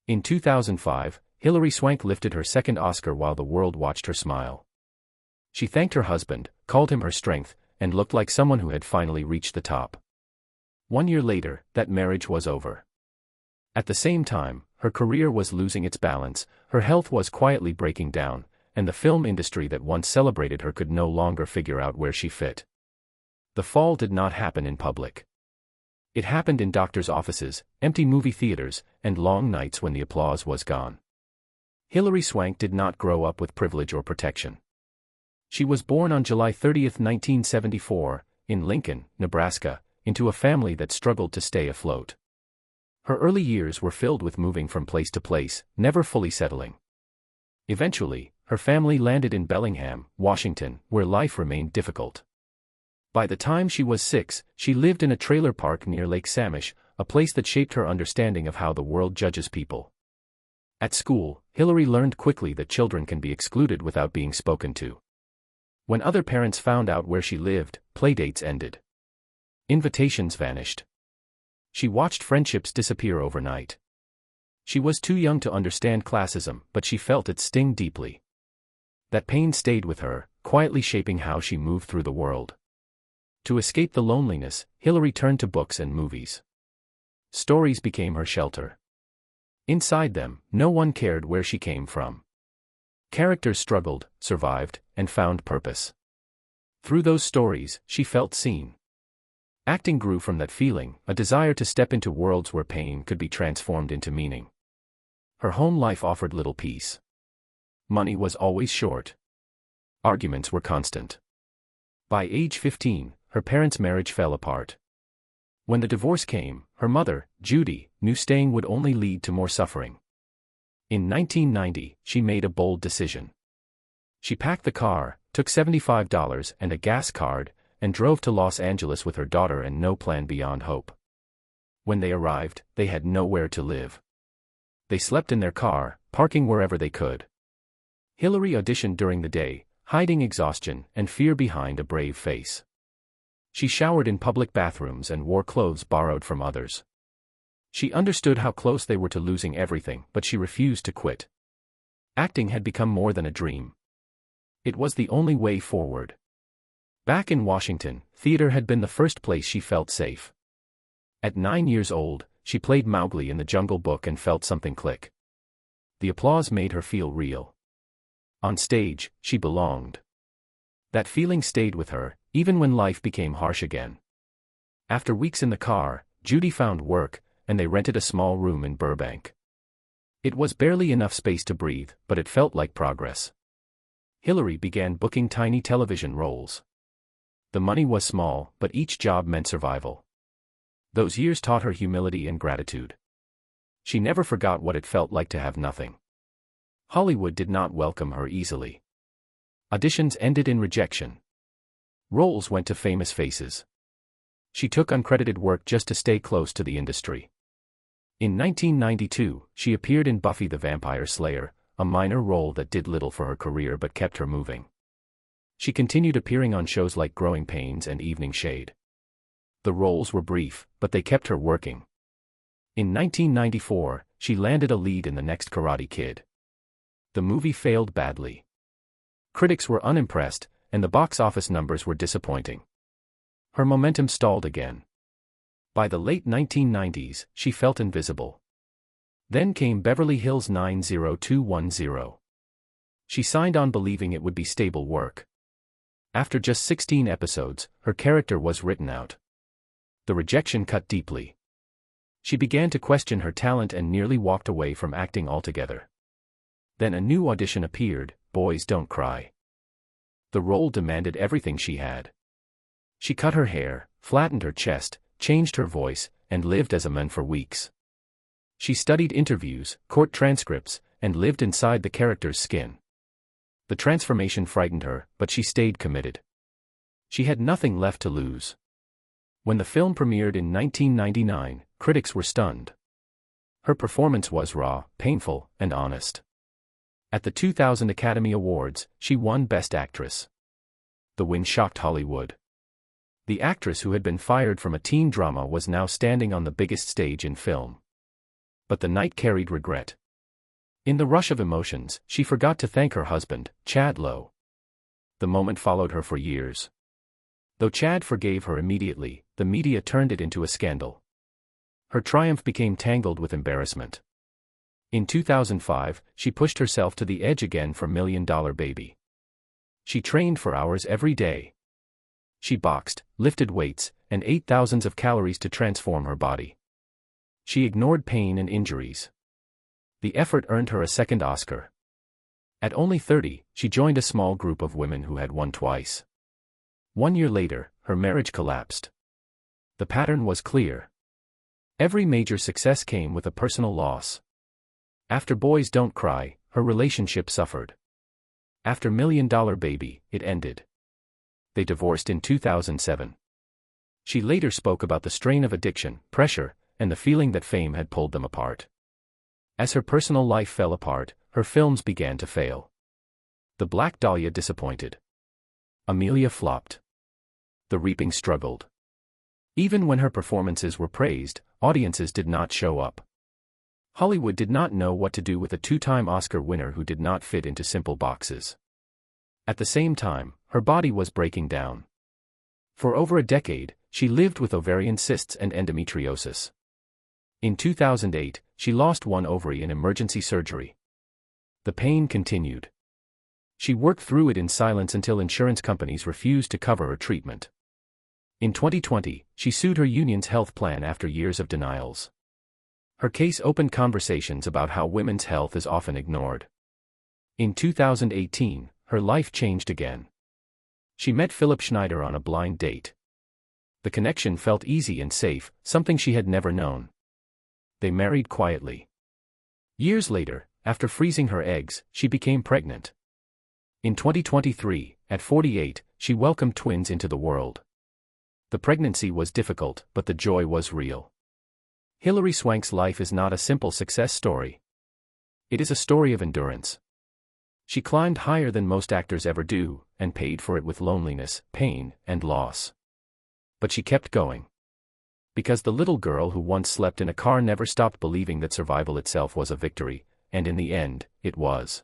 In 2005, Hilary Swank lifted her second Oscar while the world watched her smile. She thanked her husband, called him her strength, and looked like someone who had finally reached the top. 1 year later, that marriage was over. At the same time, her career was losing its balance, her health was quietly breaking down, and the film industry that once celebrated her could no longer figure out where she fit. The fall did not happen in public. It happened in doctors' offices, empty movie theaters, and long nights when the applause was gone. Hilary Swank did not grow up with privilege or protection. She was born on July 30, 1974, in Lincoln, Nebraska, into a family that struggled to stay afloat. Her early years were filled with moving from place to place, never fully settling. Eventually, her family landed in Bellingham, Washington, where life remained difficult. By the time she was 6, she lived in a trailer park near Lake Sammamish, a place that shaped her understanding of how the world judges people. At school, Hilary learned quickly that children can be excluded without being spoken to. When other parents found out where she lived, playdates ended. Invitations vanished. She watched friendships disappear overnight. She was too young to understand classism, but she felt its sting deeply. That pain stayed with her, quietly shaping how she moved through the world. To escape the loneliness, Hilary turned to books and movies. Stories became her shelter. Inside them, no one cared where she came from. Characters struggled, survived, and found purpose. Through those stories, she felt seen. Acting grew from that feeling, a desire to step into worlds where pain could be transformed into meaning. Her home life offered little peace. Money was always short. Arguments were constant. By age 15, her parents' marriage fell apart. When the divorce came, her mother, Judy, knew staying would only lead to more suffering. In 1990, she made a bold decision. She packed the car, took $75 and a gas card, and drove to Los Angeles with her daughter and no plan beyond hope. When they arrived, they had nowhere to live. They slept in their car, parking wherever they could. Hilary auditioned during the day, hiding exhaustion and fear behind a brave face. She showered in public bathrooms and wore clothes borrowed from others. She understood how close they were to losing everything, but she refused to quit. Acting had become more than a dream. It was the only way forward. Back in Washington, theater had been the first place she felt safe. At 9 years old, she played Mowgli in the Jungle Book and felt something click. The applause made her feel real. On stage, she belonged. That feeling stayed with her, even when life became harsh again. After weeks in the car, Judy found work, and they rented a small room in Burbank. It was barely enough space to breathe, but it felt like progress. Hilary began booking tiny television roles. The money was small, but each job meant survival. Those years taught her humility and gratitude. She never forgot what it felt like to have nothing. Hollywood did not welcome her easily. Auditions ended in rejection. Roles went to famous faces. She took uncredited work just to stay close to the industry. In 1992, she appeared in Buffy the Vampire Slayer, a minor role that did little for her career but kept her moving. She continued appearing on shows like Growing Pains and Evening Shade. The roles were brief, but they kept her working. In 1994, she landed a lead in the next Karate Kid. The movie failed badly. Critics were unimpressed, and the box office numbers were disappointing. Her momentum stalled again. By the late 1990s, she felt invisible. Then came Beverly Hills 90210. She signed on believing it would be stable work. After just 16 episodes, her character was written out. The rejection cut deeply. She began to question her talent and nearly walked away from acting altogether. Then a new audition appeared, Boys Don't Cry. The role demanded everything she had. She cut her hair, flattened her chest, changed her voice, and lived as a man for weeks. She studied interviews, court transcripts, and lived inside the character's skin. The transformation frightened her, but she stayed committed. She had nothing left to lose. When the film premiered in 1999, critics were stunned. Her performance was raw, painful, and honest. At the 2000 Academy Awards, she won Best Actress. The win shocked Hollywood. The actress who had been fired from a teen drama was now standing on the biggest stage in film. But the night carried regret. In the rush of emotions, she forgot to thank her husband, Chad Lowe. The moment followed her for years. Though Chad forgave her immediately, the media turned it into a scandal. Her triumph became tangled with embarrassment. In 2005, she pushed herself to the edge again for $1 Million Baby. She trained for hours every day. She boxed, lifted weights, and ate thousands of calories to transform her body. She ignored pain and injuries. The effort earned her a second Oscar. At only 30, she joined a small group of women who had won twice. 1 year later, her marriage collapsed. The pattern was clear. Every major success came with a personal loss. After Boys Don't Cry, her relationship suffered. After $1 Million Baby, it ended. They divorced in 2007. She later spoke about the strain of addiction, pressure, and the feeling that fame had pulled them apart. As her personal life fell apart, her films began to fail. The Black Dahlia disappointed. Amelia flopped. The Reaping struggled. Even when her performances were praised, audiences did not show up. Hollywood did not know what to do with a two-time Oscar winner who did not fit into simple boxes. At the same time, her body was breaking down. For over a decade, she lived with ovarian cysts and endometriosis. In 2008, she lost one ovary in emergency surgery. The pain continued. She worked through it in silence until insurance companies refused to cover her treatment. In 2020, she sued her union's health plan after years of denials. Her case opened conversations about how women's health is often ignored. In 2018, her life changed again. She met Philip Schneider on a blind date. The connection felt easy and safe, something she had never known. They married quietly. Years later, after freezing her eggs, she became pregnant. In 2023, at 48, she welcomed twins into the world. The pregnancy was difficult, but the joy was real. Hilary Swank's life is not a simple success story. It is a story of endurance. She climbed higher than most actors ever do, and paid for it with loneliness, pain, and loss. But she kept going. Because the little girl who once slept in a car never stopped believing that survival itself was a victory, and in the end, it was.